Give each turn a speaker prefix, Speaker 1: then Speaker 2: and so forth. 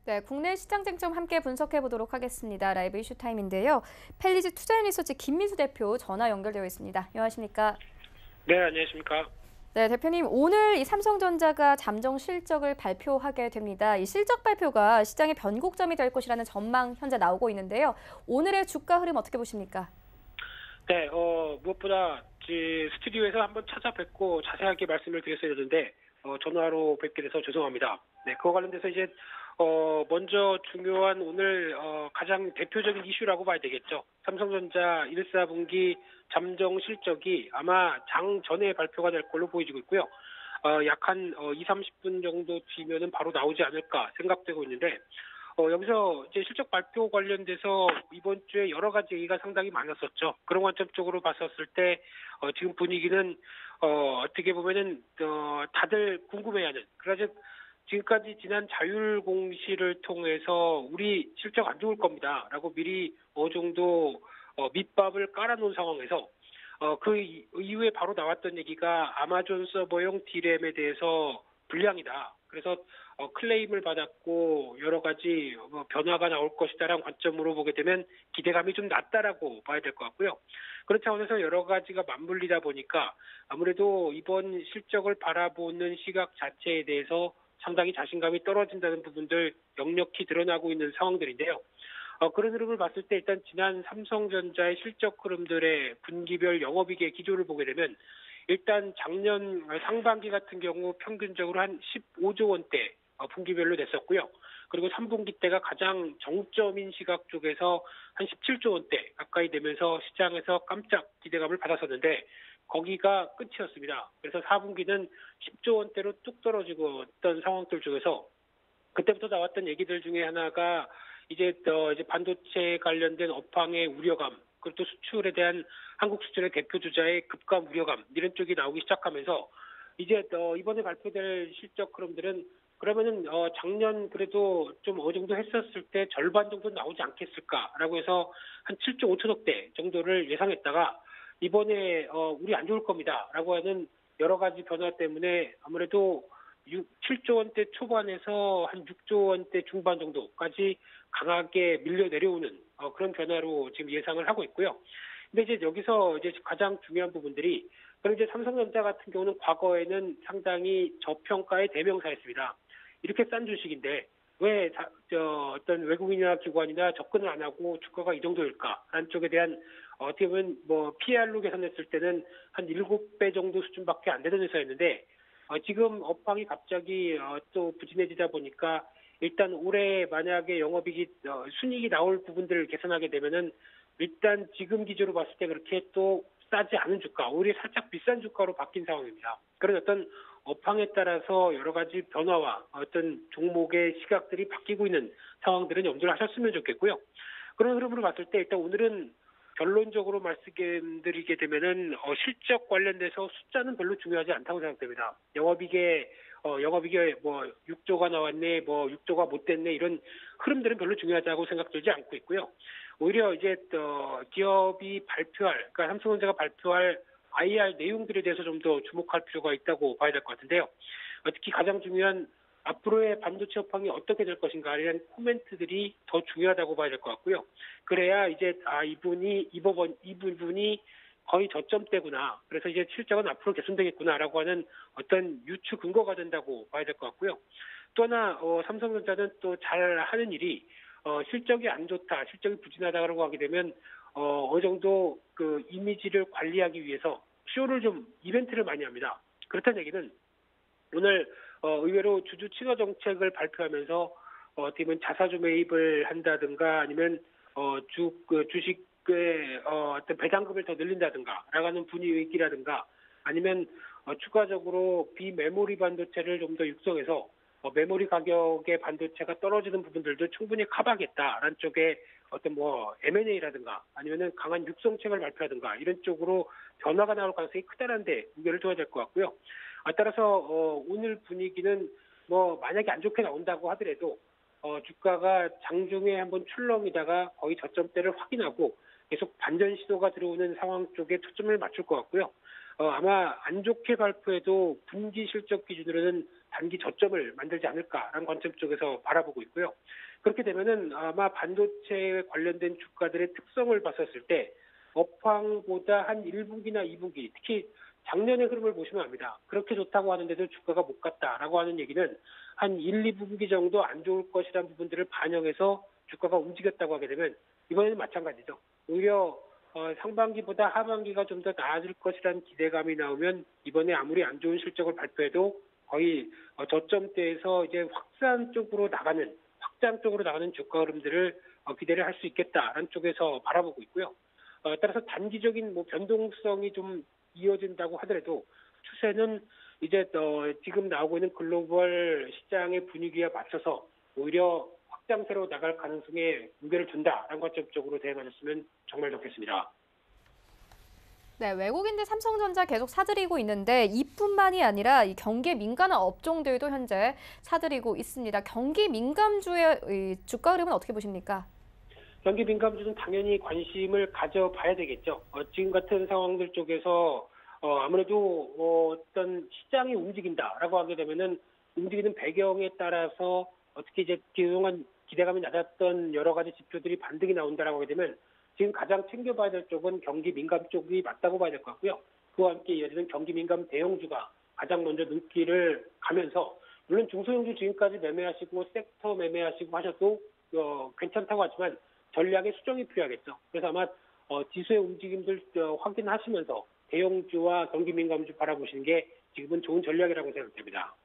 Speaker 1: 네, 국내 시장 쟁점 함께 분석해 보도록 하겠습니다. 라이브 이슈 타임인데요. 펠리즈 투자연 리서치 김민수 대표 전화 연결되어 있습니다. 안녕하십니까?
Speaker 2: 네, 안녕하십니까?
Speaker 1: 네, 대표님, 오늘 이 삼성전자가 잠정 실적을 발표하게 됩니다. 이 실적 발표가 시장의 변곡점이 될 것이라는 전망 현재 나오고 있는데요. 오늘의 주가 흐름 어떻게 보십니까?
Speaker 2: 네, 무엇보다 스튜디오에서 한번 찾아뵙고 자세하게 말씀을 드렸어야 되는데 전화로 뵙게 돼서 죄송합니다. 네, 그와 관련돼서 이제 먼저 중요한 오늘 가장 대표적인 이슈라고 봐야 되겠죠. 삼성전자 1사분기 잠정 실적이 아마 장 전에 발표가 될 걸로 보여지고 있고요. 약 한 2, 30분 정도 뒤면은 바로 나오지 않을까 생각되고 있는데 여기서 이제 실적 발표 관련돼서 이번 주에 여러 가지 얘기가 상당히 많았었죠. 그런 관점적으로 봤었을 때 지금 분위기는 어떻게 보면은 다들 궁금해하는, 그래서 지금까지 지난 자율 공시를 통해서 우리 실적 안 좋을 겁니다라고 미리 어느 정도 밑밥을 깔아놓은 상황에서 그 이후에 바로 나왔던 얘기가 아마존 서버용 D램에 대해서 불량이다. 그래서 클레임을 받았고 여러 가지 변화가 나올 것이다라는 관점으로 보게 되면 기대감이 좀 낮다라고 봐야 될 것 같고요. 그런 차원에서 여러 가지가 맞물리다 보니까 아무래도 이번 실적을 바라보는 시각 자체에 대해서 상당히 자신감이 떨어진다는 부분들 역력히 드러나고 있는 상황들인데요. 그런 흐름을 봤을 때 일단 지난 삼성전자의 실적 흐름들의 분기별 영업이익의 기조를 보게 되면 일단 작년 상반기 같은 경우 평균적으로 한 15조 원대 분기별로 냈었고요. 그리고 3분기 때가 가장 정점인 시각 쪽에서 한 17조 원대 가까이 되면서 시장에서 깜짝 기대감을 받았었는데 거기가 끝이었습니다. 그래서 4분기는 10조 원대로 뚝 떨어지고 어떤 상황들 중에서 그때부터 나왔던 얘기들 중에 하나가 이제 반도체 관련된 업황의 우려감, 그리고 또 수출에 대한 한국 수출의 대표 주자의 급감 우려감 이런 쪽이 나오기 시작하면서 이제 이번에 발표될 실적 흐름들은 그러면은 작년 그래도 좀 어느 정도 했었을 때 절반 정도 나오지 않겠을까라고 해서 한 7조 5천억대 정도를 예상했다가 이번에 우리 안 좋을 겁니다라고 하는 여러 가지 변화 때문에 아무래도 7조 원대 초반에서 한 6조 원대 중반 정도까지 강하게 밀려 내려오는 그런 변화로 지금 예상을 하고 있고요. 근데 이제 여기서 이제 가장 중요한 부분들이 그럼 이제 삼성전자 같은 경우는 과거에는 상당히 저평가의 대명사였습니다. 이렇게 싼 주식인데 왜 어떤 외국인이나 기관이나 접근을 안 하고 주가가 이 정도일까라는 쪽에 대한 어떻게 보면 PR로 계산했을 때는 한 7배 정도 수준밖에 안 되는 회사였는데 지금 업황이 갑자기 또 부진해지다 보니까 일단 올해 만약에 영업이익이 순이익이 나올 부분들을 계산하게 되면은 일단 지금 기준으로 봤을 때 그렇게 또 싸지 않은 주가, 오히려 살짝 비싼 주가로 바뀐 상황입니다. 그런 어떤 업황에 따라서 여러 가지 변화와 어떤 종목의 시각들이 바뀌고 있는 상황들은 염두를 하셨으면 좋겠고요. 그런 흐름으로 봤을 때 일단 오늘은 결론적으로 말씀드리게 되면은 실적 관련돼서 숫자는 별로 중요하지 않다고 생각됩니다. 영업이익에 6조가 나왔네, 6조가 못 됐네 이런 흐름들은 별로 중요하다고 생각되지 않고 있고요. 오히려 이제 기업이 그러니까 삼성전자가 발표할 IR 내용들에 대해서 좀 더 주목할 필요가 있다고 봐야 될 것 같은데요. 특히 가장 중요한 앞으로의 반도체 업황이 어떻게 될 것인가에 대한 코멘트들이 더 중요하다고 봐야 될 것 같고요. 그래야 이제 이 부분이 거의 저점대구나. 그래서 이제 실적은 앞으로 개선되겠구나라고 하는 어떤 유추 근거가 된다고 봐야 될 것 같고요. 또 하나 삼성전자는 또 잘 하는 일이 실적이 안 좋다, 실적이 부진하다라고 하게 되면 어느 정도 그 이미지를 관리하기 위해서 이벤트를 많이 합니다. 그렇다는 얘기는 오늘 의외로 주주 친화 정책을 발표하면서 어떻게 보면 자사주 매입을 한다든가 아니면 주식의 어떤 배당금을 더 늘린다든가 나가는 분위기라든가 아니면 추가적으로 비메모리 반도체를 좀 더 육성해서 메모리 가격의 반도체가 떨어지는 부분들도 충분히 커버하겠다라는 쪽에 어떤 M&A라든가 아니면은 강한 육성책을 발표하든가 이런 쪽으로 변화가 나올 가능성이 크다는 데 무게를 둬야 될 것 같고요. 따라서 오늘 분위기는 만약에 안 좋게 나온다고 하더라도 주가가 장중에 한번 출렁이다가 거의 저점대를 확인하고 계속 반전 시도가 들어오는 상황 쪽에 초점을 맞출 것 같고요. 아마 안 좋게 발표해도 분기 실적 기준으로는 단기 저점을 만들지 않을까라는 관점 쪽에서 바라보고 있고요. 그렇게 되면은 아마 반도체에 관련된 주가들의 특성을 봤었을 때 업황보다 한 1분기나 2분기, 특히 작년의 흐름을 보시면 압니다. 그렇게 좋다고 하는데도 주가가 못 갔다라고 하는 얘기는 한 1, 2분기 정도 안 좋을 것이라는 부분들을 반영해서 주가가 움직였다고 하게 되면 이번에는 마찬가지죠. 오히려 상반기보다 하반기가 좀 더 나아질 것이라는 기대감이 나오면 이번에 아무리 안 좋은 실적을 발표해도 거의 저점대에서 이제 확장 쪽으로 나가는 주가 흐름들을 기대를 할 수 있겠다라는 쪽에서 바라보고 있고요. 따라서 단기적인 변동성이 좀 이어진다고 하더라도 추세는 이제 지금 나오고 있는 글로벌 시장의 분위기에 맞춰서 오히려 확장세로 나갈 가능성에 무게를 둔다라는 관점 쪽으로 대응하셨으면 정말 좋겠습니다.
Speaker 1: 네, 외국인들 삼성전자 계속 사들이고 있는데 이뿐만이 아니라 이 경기에 민감한 업종들도 현재 사들이고 있습니다. 경기 민감주의 이 주가 흐름은 어떻게 보십니까?
Speaker 2: 경기 민감주는 당연히 관심을 가져봐야 되겠죠. 지금 같은 상황들 쪽에서 아무래도 어떤 시장이 움직인다라고 하게 되면은 움직이는 배경에 따라서 어떻게 이제 그동안 기대감이 낮았던 여러 가지 지표들이 반등이 나온다라고 하게 되면 지금 가장 챙겨봐야 될 쪽은 경기 민감 쪽이 맞다고 봐야 될 것 같고요. 그와 함께 이어지는 경기 민감 대형주가 가장 먼저 눈길을 가면서 물론 중소형주 지금까지 매매하시고 섹터 매매하시고 하셔도 괜찮다고 하지만 전략의 수정이 필요하겠죠. 그래서 아마 지수의 움직임들 확인하시면서 대형주와 경기 민감주 바라보시는 게 지금은 좋은 전략이라고 생각됩니다.